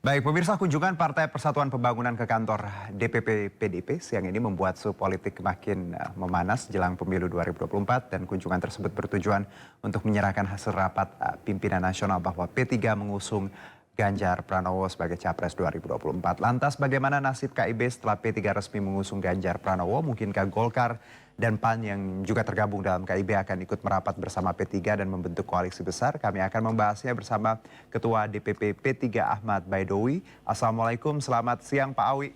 Baik, pemirsa, kunjungan Partai Persatuan Pembangunan ke kantor DPP PDIP siang ini membuat suhu politik makin memanas jelang pemilu 2024 dan kunjungan tersebut bertujuan untuk menyerahkan hasil rapat pimpinan nasional bahwa P3 mengusung Ganjar Pranowo sebagai Capres 2024. Lantas bagaimana nasib KIB setelah P3 resmi mengusung Ganjar Pranowo? Mungkinkah Golkar dan PAN yang juga tergabung dalam KIB akan ikut merapat bersama P3 dan membentuk koalisi besar? Kami akan membahasnya bersama Ketua DPP P3 Ahmad Baidowi. Assalamualaikum, selamat siang Pak Awi.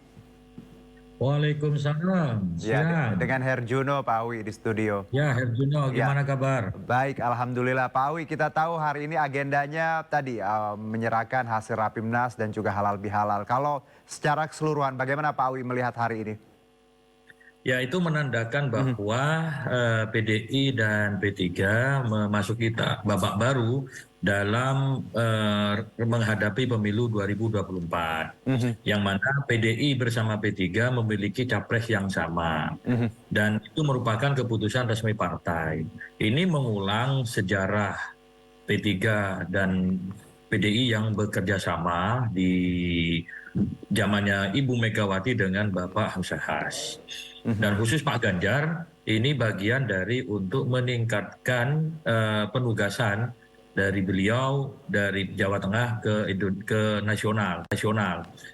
Waalaikumsalam, Ya, siang. dengan Herjuno Pak Awi di studio. Ya, Herjuno, Ya, gimana kabar? baik, Alhamdulillah Pak Awi. Kita tahu hari ini agendanya tadi menyerahkan hasil Rapimnas dan juga halal bihalal. Kalau secara keseluruhan bagaimana Pak Awi melihat hari ini? Ya, itu menandakan bahwa PDI dan P3 memasuki babak baru dalam menghadapi pemilu 2024. Yang mana PDI bersama P3 memiliki capres yang sama. Dan itu merupakan keputusan resmi partai. Ini mengulang sejarah P3 dan PDI yang bekerja sama di zamannya Ibu Megawati dengan Bapak Hamzahas. Dan khusus Pak Ganjar, ini bagian dari untuk meningkatkan penugasan dari beliau dari Jawa Tengah ke nasional.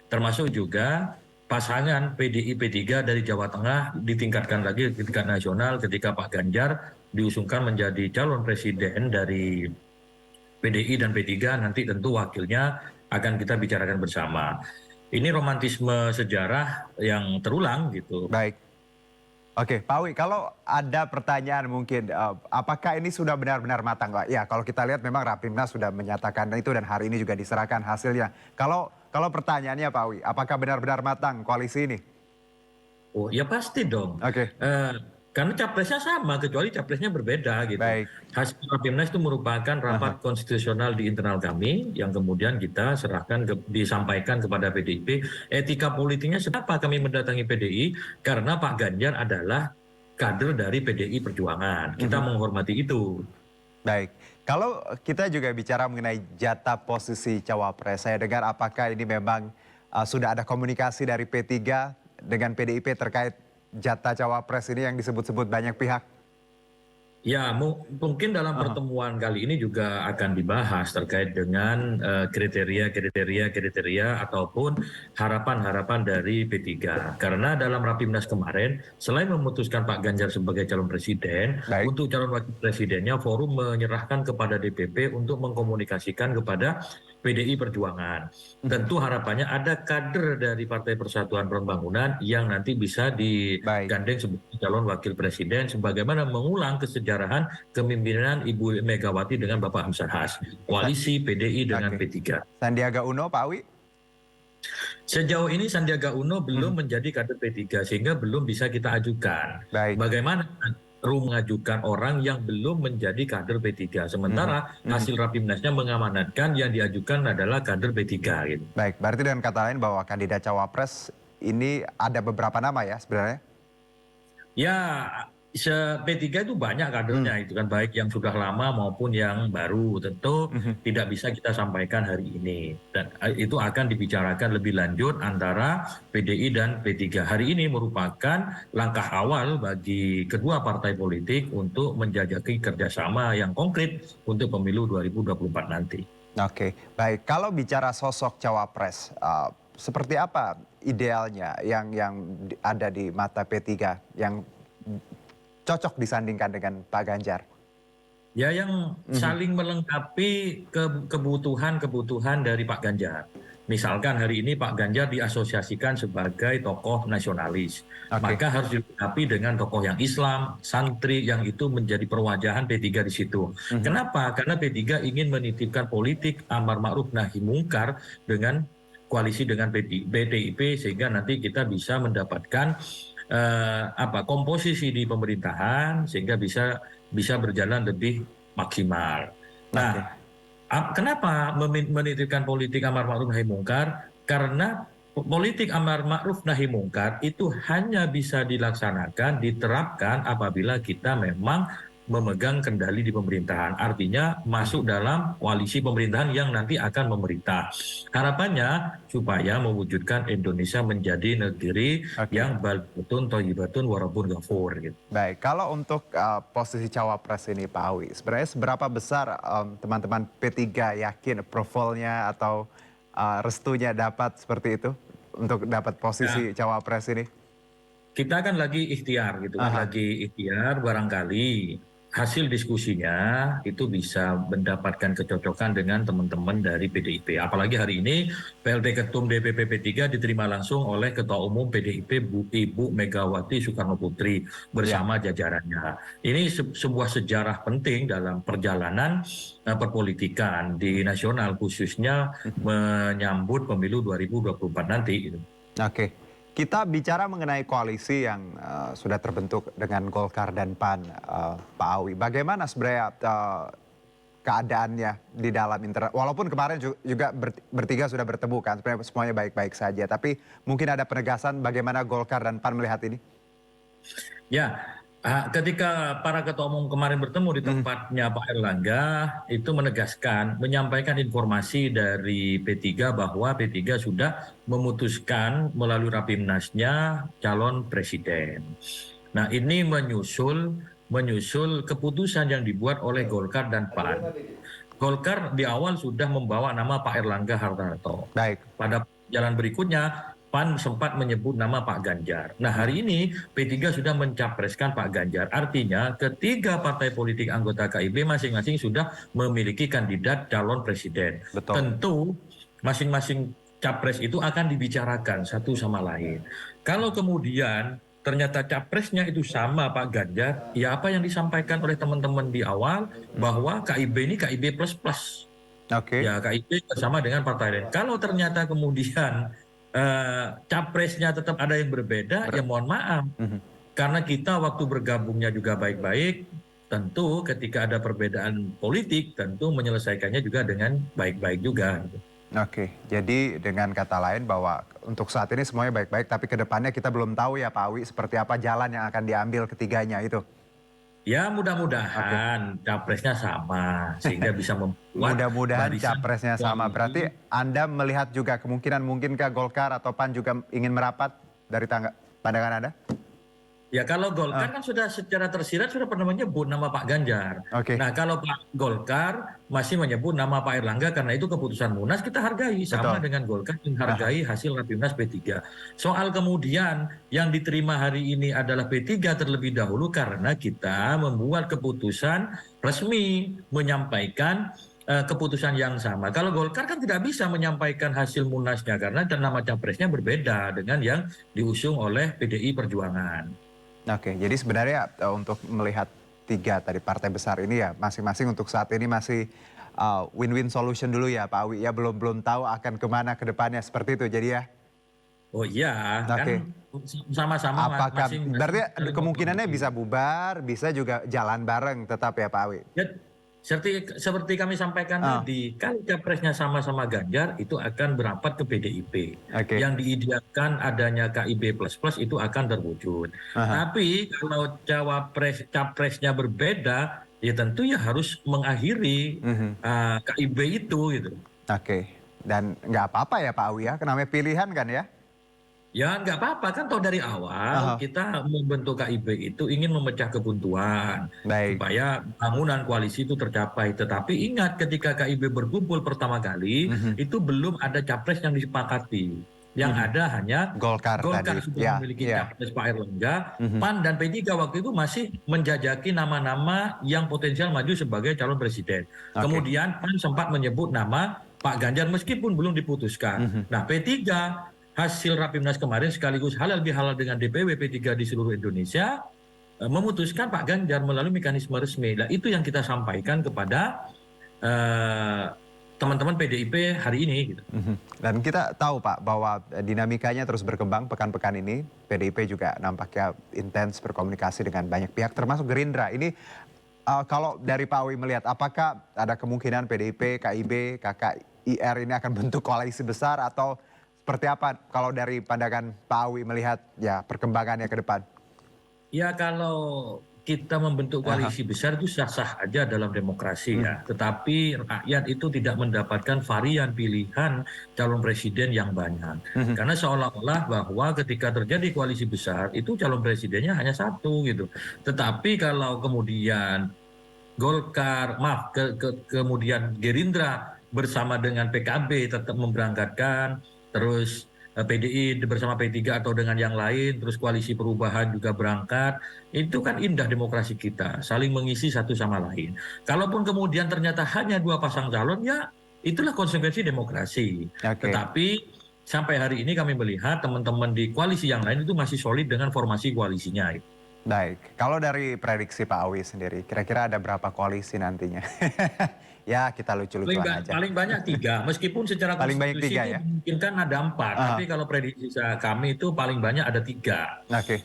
Termasuk juga pasangan PDI P3 dari Jawa Tengah ditingkatkan lagi ke tingkat nasional ketika Pak Ganjar diusungkan menjadi calon presiden dari PDI dan P3, nanti tentu wakilnya akan kita bicarakan bersama. Ini romantisme sejarah yang terulang gitu. Baik. Oke, Pak Awi, kalau ada pertanyaan mungkin, apakah ini sudah benar-benar matang, Pak? Ya, kalau kita lihat memang Rapimnas sudah menyatakan itu dan hari ini juga diserahkan hasilnya. Kalau pertanyaannya Pak Awi, apakah benar-benar matang koalisi ini? Oh ya pasti dong. Oke, Karena capresnya sama, kecuali capresnya berbeda gitu. baik. Hasil Rapimnas itu merupakan rapat konstitusional di internal kami yang kemudian kita serahkan disampaikan kepada PDIP. Etika politiknya kenapa kami mendatangi PDI? Karena Pak Ganjar adalah kader dari PDI Perjuangan. Kita menghormati itu. Baik, kalau kita juga bicara mengenai jatah posisi cawapres, saya dengar apakah ini memang sudah ada komunikasi dari P3 dengan PDIP terkait jatah cawapres ini yang disebut-sebut banyak pihak? Ya, mungkin dalam pertemuan kali ini juga akan dibahas terkait dengan kriteria ataupun harapan-harapan dari P3. Karena dalam Rapimnas kemarin, selain memutuskan Pak Ganjar sebagai calon presiden, Baik. untuk calon wakil presidennya forum menyerahkan kepada DPP untuk mengkomunikasikan kepada PDI Perjuangan. Tentu harapannya ada kader dari Partai Persatuan Pembangunan yang nanti bisa digandeng sebagai calon wakil presiden sebagaimana mengulang kesejarahan kepemimpinan Ibu Megawati dengan Bapak Hamzahas. Koalisi PDI dengan P3. Sandiaga Uno, Pak Awi? Sejauh ini Sandiaga Uno belum menjadi kader P3 sehingga belum bisa kita ajukan. Baik. Bagaimana mengajukan orang yang belum menjadi kader P3. Sementara hasil Rapimnasnya mengamanatkan yang diajukan adalah kader P3. Gitu. Baik, berarti dengan kata lain bahwa kandidat cawapres ini ada beberapa nama ya sebenarnya? Ya, P3 itu banyak kadernya itu kan, baik yang sudah lama maupun yang baru. Tentu tidak bisa kita sampaikan hari ini. Dan itu akan dibicarakan lebih lanjut antara PDI dan P3. Hari ini merupakan langkah awal bagi kedua partai politik untuk menjajaki kerjasama yang konkret untuk pemilu 2024 nanti. Oke, baik. Kalau bicara sosok cawapres, seperti apa idealnya yang ada di mata P3 yang cocok disandingkan dengan Pak Ganjar? Ya, yang saling melengkapi kebutuhan dari Pak Ganjar. Misalkan hari ini Pak Ganjar diasosiasikan sebagai tokoh nasionalis. Maka harus dilengkapi dengan tokoh yang Islam, santri yang itu menjadi perwajahan P3 di situ. Kenapa? Karena P3 ingin menitipkan politik amar ma'ruf nahi mungkar dengan koalisi dengan PDIP sehingga nanti kita bisa mendapatkan komposisi di pemerintahan sehingga bisa berjalan lebih maksimal. Nah, kenapa menitipkan politik amar ma'ruf nahi mungkar? Karena politik amar ma'ruf nahi mungkar itu hanya bisa dilaksanakan, diterapkan apabila kita memang memegang kendali di pemerintahan. Artinya masuk dalam koalisi pemerintahan yang nanti akan memerintah. Harapannya supaya mewujudkan Indonesia menjadi negeri Oke. yang baldatun thayyibatun warabun ghafur gitu. Baik, kalau untuk posisi cawapres ini Pak Awi, sebenarnya seberapa besar teman-teman P3 yakin approval-nya atau restunya dapat seperti itu untuk dapat posisi Ya, cawapres ini? kita kan lagi ikhtiar gitu kan, Aha, lagi ikhtiar barangkali hasil diskusinya itu bisa mendapatkan kecocokan dengan teman-teman dari PDIP. Apalagi hari ini PLT Ketum DPP P3 diterima langsung oleh Ketua Umum PDIP Ibu Megawati Soekarno Putri ya. bersama jajarannya. Ini sebuah sejarah penting dalam perjalanan perpolitikan di nasional khususnya menyambut pemilu 2024 nanti gitu. Oke, kita bicara mengenai koalisi yang sudah terbentuk dengan Golkar dan PAN, Pak Awi. Bagaimana sebenarnya keadaannya di dalam internal? Walaupun kemarin juga bertiga sudah bertemu kan, sebenarnya semuanya baik-baik saja. Tapi mungkin ada penegasan bagaimana Golkar dan PAN melihat ini? Ya, ketika para ketua umum kemarin bertemu di tempatnya Pak Erlangga, itu menegaskan, menyampaikan informasi dari P3 bahwa P3 sudah memutuskan melalui Rapimnasnya calon presiden. Nah, ini menyusul keputusan yang dibuat oleh Golkar dan PAN. Golkar di awal sudah membawa nama Pak Erlangga Hartarto. Baik, Pada jalan berikutnya, PAN sempat menyebut nama Pak Ganjar. Nah, hari ini P3 sudah mencapreskan Pak Ganjar. Artinya ketiga partai politik anggota KIB masing-masing sudah memiliki kandidat calon presiden. betul. Tentu masing-masing capres itu akan dibicarakan satu sama lain. Kalau kemudian ternyata capresnya itu sama Pak Ganjar, ya apa yang disampaikan oleh teman-teman di awal bahwa KIB ini KIB plus plus. Oke. Ya, KIP bersama dengan partai lain. Kalau ternyata kemudian capresnya tetap ada yang berbeda, ya mohon maaf. Mhm. Karena kita waktu bergabungnya juga baik-baik, tentu ketika ada perbedaan politik, tentu menyelesaikannya juga dengan baik-baik juga. Gitu. Oke, jadi dengan kata lain bahwa untuk saat ini semuanya baik-baik, tapi ke depannya kita belum tahu ya Pak Awi seperti apa jalan yang akan diambil ketiganya itu. Ya Oke. mudah-mudahan capresnya sama, sehingga bisa membuat Mudah-mudahan barisan capresnya sama. Berarti koalisi. Anda melihat juga kemungkinan mungkinkah Golkar atau PAN juga ingin merapat dari pandangan Anda? Ya kalau Ah, Golkar kan sudah secara tersirat sudah pernah menyebut nama Pak Ganjar. oke, Nah kalau Pak Golkar masih menyebut nama Pak Erlangga karena itu keputusan Munas kita hargai sama betul. dengan Golkar Aha, menghargai hasil Rapimnas P3. Soal kemudian yang diterima hari ini adalah P3 terlebih dahulu karena kita membuat keputusan resmi menyampaikan keputusan yang sama. Kalau Golkar kan tidak bisa menyampaikan hasil Munasnya karena nama capresnya berbeda dengan yang diusung oleh PDI Perjuangan. oke, jadi sebenarnya untuk melihat tiga tadi partai besar ini ya masing-masing untuk saat ini masih win-win solution dulu ya Pak Awi. Ya belum tahu akan kemana ke depannya seperti itu jadi ya. Oh iya, kan Oke. sama-sama Apakah masing-masing berarti saling kemungkinannya mempengaruhi. bisa bubar, bisa juga jalan bareng tetap ya Pak Awi? Ya, seperti kami sampaikan Ah, tadi, kalau capresnya sama-sama Ganjar, itu akan berapat ke PDIP. oke. Yang diidealkan adanya KIB plus-plus itu akan terwujud. Aha, Tapi kalau capresnya berbeda, ya tentu ya harus mengakhiri mhm. KIB itu gitu. Oke, dan nggak apa-apa ya Pak Awi ya, namanya pilihan kan ya? Ya nggak apa-apa kan toh dari awal Aha, kita membentuk KIB itu ingin memecah kebuntuan baik. supaya bangunan koalisi itu tercapai. Tetapi ingat ketika KIB berkumpul pertama kali Mhm, itu belum ada capres yang disepakati. Yang mhm. ada hanya Golkar tadi, Golkar sudah ya, memiliki ya. capres Pak Erlangga, Mhm, PAN dan P3 waktu itu masih menjajaki nama-nama yang potensial maju sebagai calon presiden. oke. Kemudian PAN sempat menyebut nama Pak Ganjar meskipun belum diputuskan. Mhm, Nah P3 hasil Rapimnas kemarin sekaligus halal bihalal dengan DPW P3 di seluruh Indonesia memutuskan Pak Ganjar melalui mekanisme resmi. Nah itu yang kita sampaikan kepada eh, teman-teman PDIP hari ini. Gitu. mhm. Dan kita tahu Pak bahwa dinamikanya terus berkembang pekan-pekan ini. PDIP juga nampaknya intens berkomunikasi dengan banyak pihak termasuk Gerindra. Ini kalau dari Pak Awi melihat apakah ada kemungkinan PDIP, KIB, KKIR ini akan bentuk koalisi besar atau seperti apa kalau dari pandangan Pak Awi melihat ya perkembangannya ke depan? Ya kalau kita membentuk koalisi besar itu sah-sah aja dalam demokrasi ya. Tetapi rakyat itu tidak mendapatkan varian pilihan calon presiden yang banyak. Karena seolah-olah bahwa ketika terjadi koalisi besar itu calon presidennya hanya satu gitu. Tetapi kalau kemudian Golkar, maaf, kemudian Gerindra bersama dengan PKB tetap memberangkatkan, terus PDI bersama P3 atau dengan yang lain, terus koalisi perubahan juga berangkat, itu kan indah demokrasi kita, saling mengisi satu sama lain. Kalaupun kemudian ternyata hanya dua pasang calon, ya itulah konsekuensi demokrasi. Tetapi sampai hari ini kami melihat teman-teman di koalisi yang lain itu masih solid dengan formasi koalisinya. Baik, kalau dari prediksi Pak Awi sendiri, kira-kira ada berapa koalisi nantinya? Ya, kita lucu-lucuan aja. Paling banyak 3, meskipun secara Paling banyak konstitusi 3 itu ya? memungkinkan ada 4, tapi kalau prediksi kami itu paling banyak ada 3. Oke,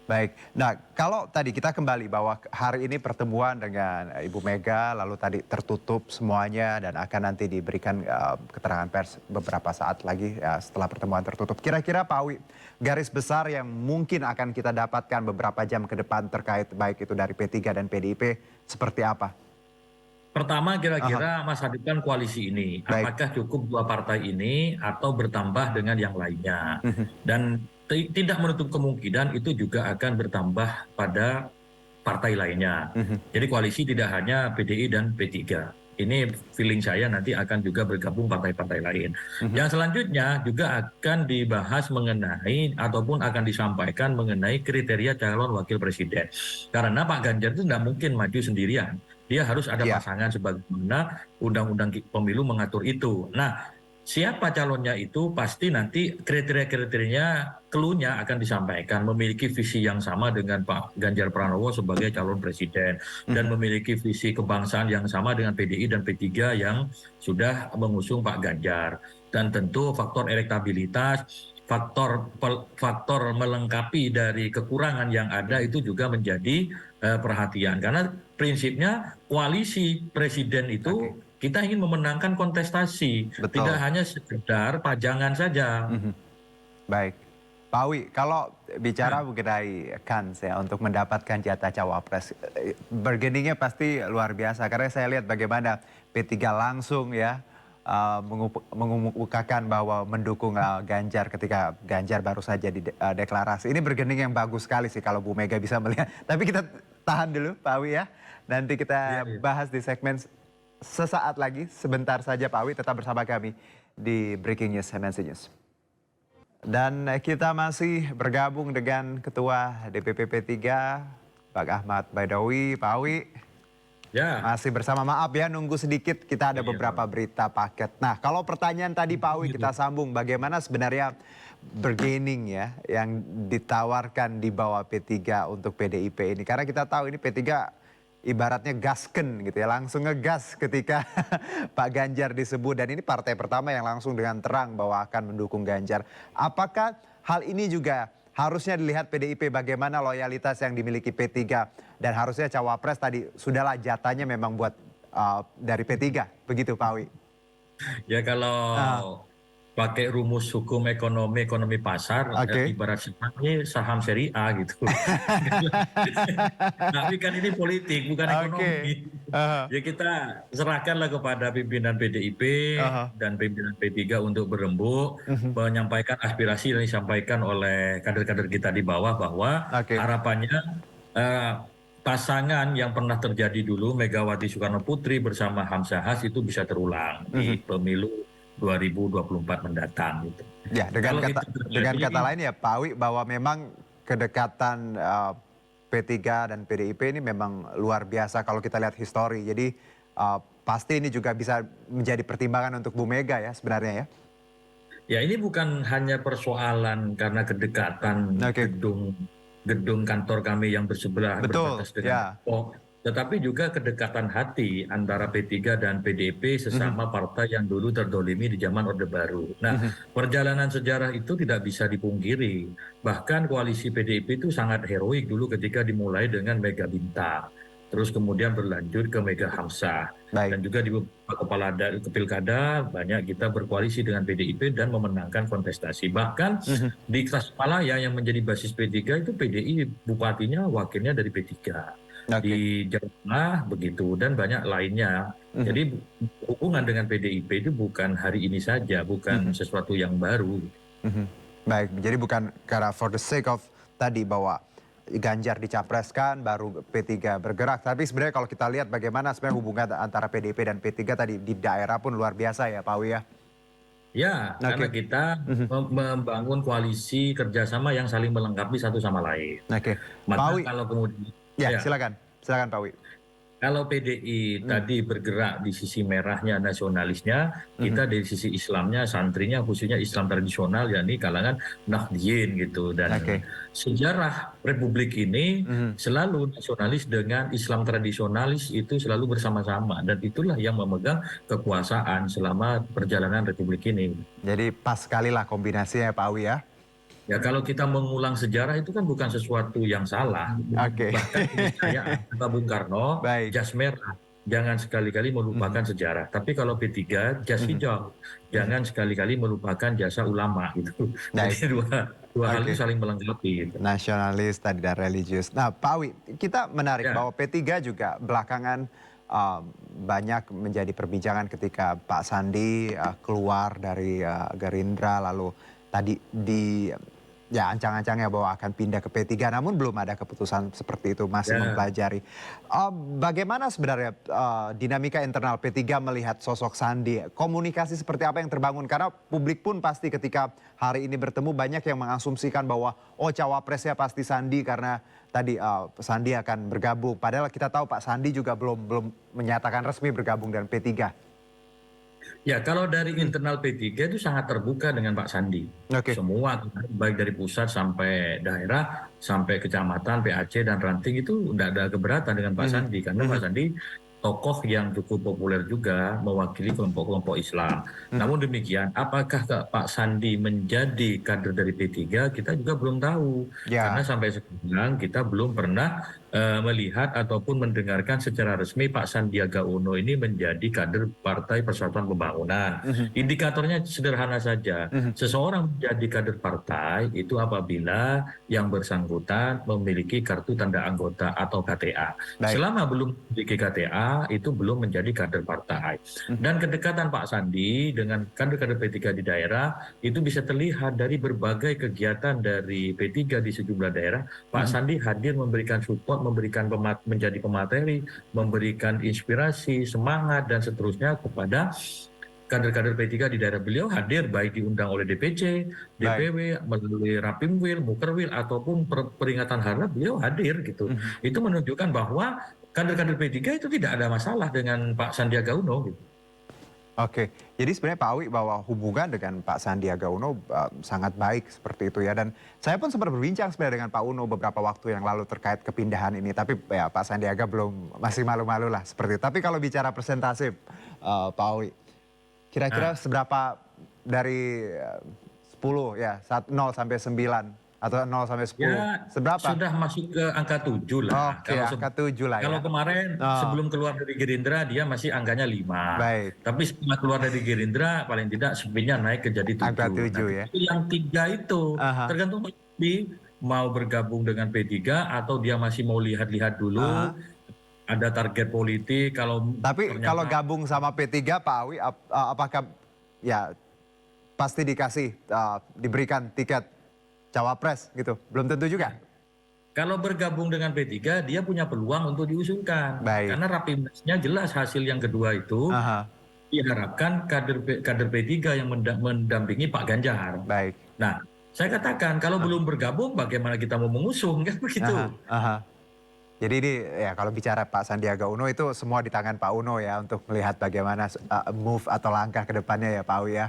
baik. Nah, kalau tadi kita kembali bahwa hari ini pertemuan dengan Ibu Mega, lalu tadi tertutup semuanya dan akan nanti diberikan keterangan pers beberapa saat lagi setelah pertemuan tertutup. Kira-kira Pak Awi, garis besar yang mungkin akan kita dapatkan beberapa jam ke depan terkait baik itu dari P3 dan PDIP seperti apa? Pertama kira-kira masa depan koalisi ini, apakah cukup dua partai ini atau bertambah dengan yang lainnya. Dan tidak menutup kemungkinan itu juga akan bertambah pada partai lainnya. Jadi koalisi tidak hanya PDI dan P3. Ini feeling saya nanti akan juga bergabung partai-partai lain. Yang selanjutnya juga akan dibahas mengenai ataupun akan disampaikan mengenai kriteria calon wakil presiden. Karena Pak Ganjar itu tidak mungkin maju sendirian. Dia harus ada pasangan sebagaimana undang-undang pemilu mengatur itu. Nah, siapa calonnya itu pasti nanti kriteria-kriterianya, clue-nya akan disampaikan. Memiliki visi yang sama dengan Pak Ganjar Pranowo sebagai calon presiden. Dan memiliki visi kebangsaan yang sama dengan PDI dan P3 yang sudah mengusung Pak Ganjar. Dan tentu faktor elektabilitas, faktor melengkapi dari kekurangan yang ada itu juga menjadi perhatian. Karena prinsipnya koalisi presiden itu kita ingin memenangkan kontestasi, tidak hanya sekedar pajangan saja. Baik, Pak Awi, kalau bicara mengenai kans ya untuk mendapatkan jatah cawapres, bargainingnya pasti luar biasa karena saya lihat bagaimana P3 langsung ya mengemukakan bahwa mendukung Ganjar ketika Ganjar baru saja deklarasi. Ini bargaining yang bagus sekali sih kalau Bu Mega bisa melihat. Tapi kita tahan dulu Pak Awi ya. Nanti kita bahas di segmen sesaat lagi. Sebentar saja Pak Awi, tetap bersama kami di Breaking News MNC News. Dan kita masih bergabung dengan Ketua DPP P3, Pak Ahmad Baidowi. Pak Awi. Ya. Masih bersama, maaf ya nunggu sedikit, kita ada beberapa berita paket. Nah, kalau pertanyaan tadi Pak Awi kita sambung, bagaimana sebenarnya bargaining ya yang ditawarkan di bawah P3 untuk PDIP ini? Karena kita tahu ini P3 ibaratnya gasken gitu ya, langsung ngegas ketika Pak Ganjar disebut. Dan ini partai pertama yang langsung dengan terang bahwa akan mendukung Ganjar. Apakah hal ini juga harusnya dilihat PDIP bagaimana loyalitas yang dimiliki P3 dan harusnya cawapres tadi sudahlah jatahnya memang buat dari P3, begitu Pak Awi? Ya kalau pakai rumus hukum ekonomi pasar, ibarat saham seri A gitu. Tapi kan ini politik bukan ekonomi. Ya kita serahkanlah kepada pimpinan PDIP dan pimpinan P3 untuk berembuk, menyampaikan aspirasi yang disampaikan oleh kader-kader kita di bawah bahwa harapannya pasangan yang pernah terjadi dulu Megawati Soekarno Putri bersama Hamzahas itu bisa terulang di pemilu 2024 mendatang gitu. Ya, dengan kata lain ya Pak Awi bahwa memang kedekatan P3 dan PDIP ini memang luar biasa kalau kita lihat histori. Jadi pasti ini juga bisa menjadi pertimbangan untuk Bu Mega ya sebenarnya ya. Ya ini bukan hanya persoalan karena kedekatan gedung kantor kami yang bersebelah berbatas dengan tetapi juga kedekatan hati antara P3 dan PDIP sesama partai yang dulu terdolimi di zaman Orde Baru. Nah, perjalanan sejarah itu tidak bisa dipungkiri. Bahkan koalisi PDIP itu sangat heroik dulu ketika dimulai dengan Mega Bintang. terus kemudian berlanjut ke Mega Hamzah. Baik. Dan juga di beberapa pilkada banyak kita berkoalisi dengan PDIP dan memenangkan kontestasi. Bahkan Mhm. di Tasikmalaya yang menjadi basis P3 itu PDI bupatinya wakilnya dari P3. Oke. Di Jawa Tengah begitu dan banyak lainnya. Mhm. Jadi hubungan dengan PDIP itu bukan hari ini saja, bukan Mhm. sesuatu yang baru. Mhm. Baik, jadi bukan karena for the sake of tadi bahwa Ganjar dicapreskan baru P3 bergerak. Tapi sebenarnya kalau kita lihat bagaimana sebenarnya hubungan antara PDIP dan P3 tadi di daerah pun luar biasa ya Pak Wi ya. Ya, karena Oke. kita Mhm. membangun koalisi kerjasama yang saling melengkapi satu sama lain. Oke. Pak Maka Wi, kalau kemudian, ya ya, silakan. Silakan Pak Wi. kalau PDI Mhm. tadi bergerak di sisi merahnya nasionalisnya, Mhm. kita dari sisi Islamnya, santrinya khususnya Islam tradisional, yakni kalangan Nahdliyin gitu. Dan Oke. sejarah Republik ini Mhm. selalu nasionalis dengan Islam tradisionalis itu selalu bersama-sama. Dan itulah yang memegang kekuasaan selama perjalanan Republik ini. Jadi pas sekali lah kombinasinya ya Pak Wi ya. Ya kalau kita mengulang sejarah itu kan bukan sesuatu yang salah. Oke. Bahkan keniscayaan kata Bung Karno, Baik. jas merah. Jangan sekali-kali melupakan Mhm. sejarah. Tapi kalau P3, jas Mhm. hijau. Mhm. Jangan sekali-kali melupakan jasa ulama gitu. Baik. Jadi dua hal itu Oke. saling melengkapi. Gitu. Nasionalis tadi dan religius. Nah, Pak Wi, kita menarik Ya, bahwa P3 juga belakangan banyak menjadi perbincangan ketika Pak Sandi keluar dari Gerindra, lalu tadi di ya ancang-ancangnya bahwa akan pindah ke P3, namun belum ada keputusan seperti itu, masih ya. mempelajari. Bagaimana sebenarnya dinamika internal P3 melihat sosok Sandi? Komunikasi seperti apa yang terbangun? Karena publik pun pasti ketika hari ini bertemu banyak yang mengasumsikan bahwa oh cawapresnya pasti Sandi karena tadi Sandi akan bergabung. Padahal kita tahu Pak Sandi juga belum menyatakan resmi bergabung dengan P3. Ya, kalau dari Hmm. internal P3 itu sangat terbuka dengan Pak Sandi. Oke. Semua, baik dari pusat sampai daerah, sampai kecamatan, PAC, dan ranting itu tidak ada keberatan dengan Pak Mhm. Sandi. Karena Pak Mhm. Sandi tokoh yang cukup populer juga mewakili kelompok-kelompok Islam. Mhm. Namun demikian, apakah Pak Sandi menjadi kader dari P3, kita juga belum tahu. Karena Ya, sampai sekarang kita belum pernah melihat ataupun mendengarkan secara resmi Pak Sandiaga Uno ini menjadi kader Partai Persatuan Pembangunan. mhm. Indikatornya sederhana saja. Mhm. Seseorang menjadi kader partai itu apabila yang bersangkutan memiliki kartu tanda anggota atau KTA. Baik. Selama belum memiliki KTA, itu belum menjadi kader partai. Mhm. Dan kedekatan Pak Sandi dengan kader-kader P3 di daerah itu bisa terlihat dari berbagai kegiatan dari P3 di sejumlah daerah. Pak Mhm. Sandi hadir memberikan support, memberikan menjadi pemateri, memberikan inspirasi, semangat, dan seterusnya kepada kader-kader P3 di daerah beliau. Hadir baik diundang oleh DPC, Baik. DPW, melalui Rapimwil, Mukerwil, ataupun peringatan harga, beliau hadir gitu. Mhm. Itu menunjukkan bahwa kader-kader P3 itu tidak ada masalah dengan Pak Sandiaga Uno gitu. Oke, jadi sebenarnya Pak Awi bahwa hubungan dengan Pak Sandiaga Uno sangat baik seperti itu ya. Dan saya pun sempat berbincang sebenarnya dengan Pak Uno beberapa waktu yang lalu terkait kepindahan ini. Tapi ya Pak Sandiaga masih malu-malu lah seperti itu. Tapi kalau bicara persentase Pak Awi, kira-kira Nah, seberapa dari 10 ya, 0 sampai 9 atau 0 sampai 10, ya seberapa? sudah masuk ke angka 7 lah. Oke, angka 7 lah Kalau ya. kemarin Oh, sebelum keluar dari Gerindra dia masih angkanya 5. baik, Tapi setelah keluar dari Gerindra paling tidak speednya naik ke jadi angka 7. Nah, 7 ya. itu yang 3 itu Aha, tergantung Pak Sandi mau bergabung dengan P3 atau dia masih mau lihat-lihat dulu, aha. ada target politik. Kalau Tapi kalau ternyata gabung sama P3 Pak Awi, apakah ya pasti diberikan tiket cawapres gitu? Belum tentu juga? kalau bergabung dengan P3 dia punya peluang untuk diusulkan. Baik. Karena Rapimnasnya jelas hasil yang kedua itu Aha, diharapkan kader P3 yang mendampingi Pak Ganjar. baik. Nah, saya katakan kalau Ah, belum bergabung bagaimana kita mau mengusung kan aha, begitu. aha. Jadi ini ya kalau bicara Pak Sandiaga Uno itu semua di tangan Pak Uno ya untuk melihat bagaimana move atau langkah ke depannya ya Pak Awi ya?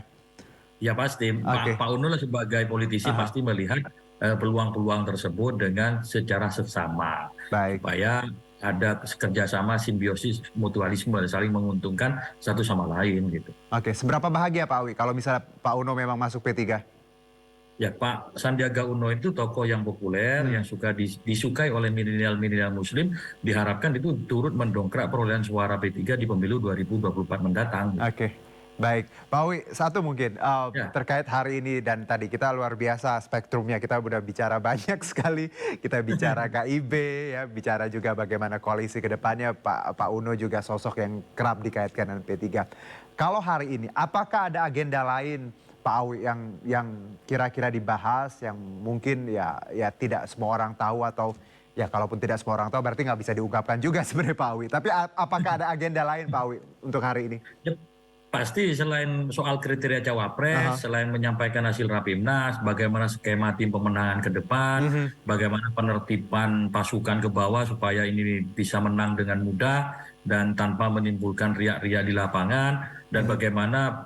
Ya pasti Oke, Pak Uno lah sebagai politisi aha, pasti melihat peluang-peluang tersebut dengan secara seksama baik. supaya ada kerjasama simbiosis mutualisme saling menguntungkan satu sama lain gitu. Oke, seberapa bahagia Pak Awi kalau misalnya Pak Uno memang masuk P3? Ya, Pak Sandiaga Uno itu tokoh yang populer, yang disukai oleh milenial-milenial Muslim, diharapkan itu turut mendongkrak perolehan suara P3 di pemilu 2024 mendatang. Oke, baik. Pak Awi, satu mungkin Ya, terkait hari ini dan tadi kita luar biasa spektrumnya, kita udah bicara banyak sekali, kita bicara KIB, ya, bicara juga bagaimana koalisi ke depannya, Pak Uno juga sosok yang kerap dikaitkan dengan P3. Kalau hari ini, apakah ada agenda lain Pak Awi yang kira-kira dibahas, yang mungkin ya tidak semua orang tahu atau ya kalaupun tidak semua orang tahu berarti nggak bisa diungkapkan juga sebenarnya Pak Awi. Tapi apakah ada agenda lain Pak Awi untuk hari ini? ya, pasti selain soal kriteria Aha. cawapres, selain menyampaikan hasil Rapimnas, bagaimana skema tim pemenangan ke depan, Mhm. bagaimana penertiban pasukan ke bawah supaya ini bisa menang dengan mudah dan tanpa menimbulkan riak-riak di lapangan, dan bagaimana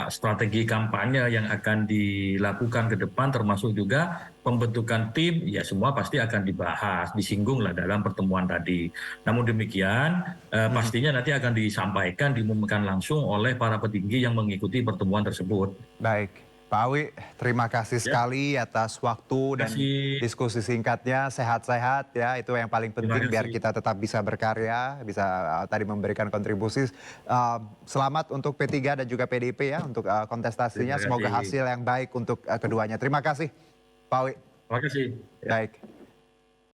strategi kampanye yang akan dilakukan ke depan, termasuk juga pembentukan tim, ya semua pasti akan dibahas, disinggung lah dalam pertemuan tadi. Namun demikian, pastinya nanti akan disampaikan, diumumkan langsung oleh para petinggi yang mengikuti pertemuan tersebut. Baik, Pak Awi, terima kasih Ya, sekali atas waktu terima dan kasih. diskusi singkatnya. Sehat-sehat ya, itu yang paling Terima penting biar kasih. kita tetap bisa berkarya, bisa tadi memberikan kontribusi. Selamat untuk P3 dan juga PDIP ya untuk kontestasinya. Terima Semoga kasih. hasil yang baik untuk keduanya. Terima kasih, Pak Awi. Terima kasih. Ya. Baik.